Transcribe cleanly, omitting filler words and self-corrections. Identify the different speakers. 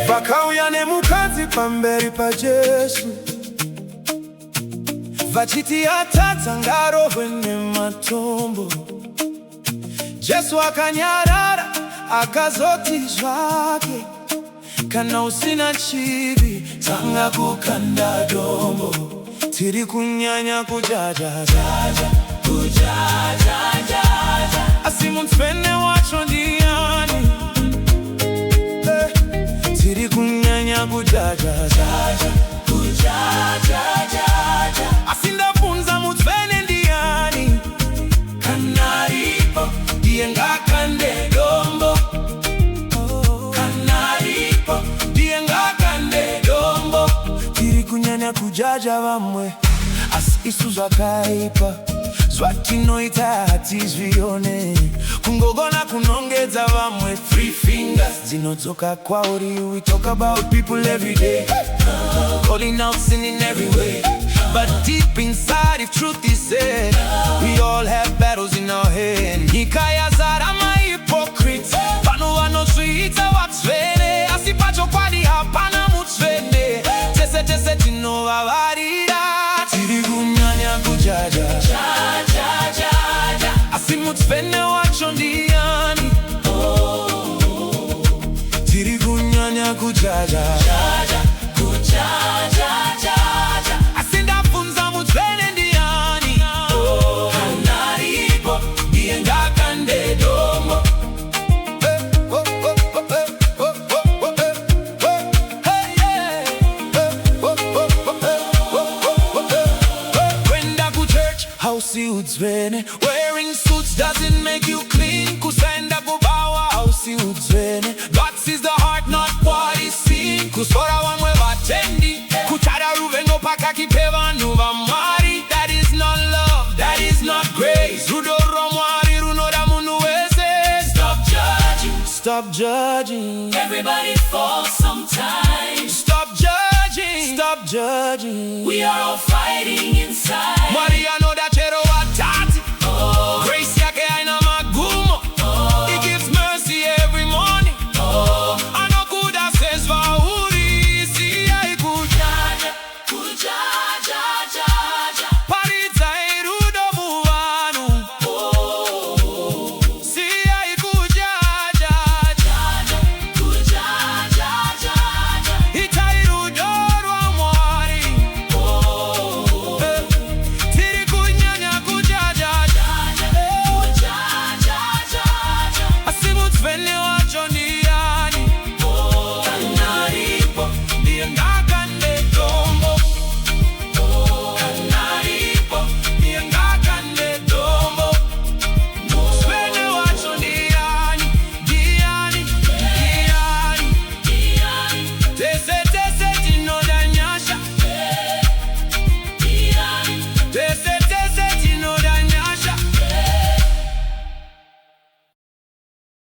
Speaker 1: Vakauyane mukadzi pamberi paJesu, vachiti atatsa ngarohwe nematombo. Jesu akanyarara akazoti zvake, kana usina chivi tanga kukanda dombo. Tiri kunyanya kujaja asi Mutsvene wacho Ndiyani. Tiri kunyanya kujaja asi ndafunza Mutsvene Ndiyani. Kanaripo ndiye ngakande dombo, kanaripo ndiye ngakande dombo. Tiri kunyanya kujaja vamwe asi isu zvakaipa, zvatinoita hatizvione. Kungogona kunongedza vamwe, three fingers dzinodzoka kwauri. We talk about people every day, calling out sin in every way. But deep inside, if truth is said, we all have battles in our head. Nyika yazara mahypocrites, vanhu vanozviita vatsvene, asi pacho kwadi hapana mutsvene. Tese tese tinovavarira, tiri kunyanya kujaja asi Mutsvene wacho Ndiyani. Tiri kunyanya kujaja asi ndafunza Mutsvene Ndiyani. Kanaripo ndiye ngakande dombo. Kwenda ku church hausi Mutsvene, wearing suits doesn't make you clean. Kusenda kubawa hausi Mutsvene, God sees the heart not what is seen. Kusora vamwe vatendi, kuchara ruvengo pakati pevanhu vaMwari. That is not love, that is not grace. Rudo rwaMwari runoda munhu wese. Stop judging, stop judging. Everybody falls sometimes. Stop judging, stop judging. We are all fighting inside.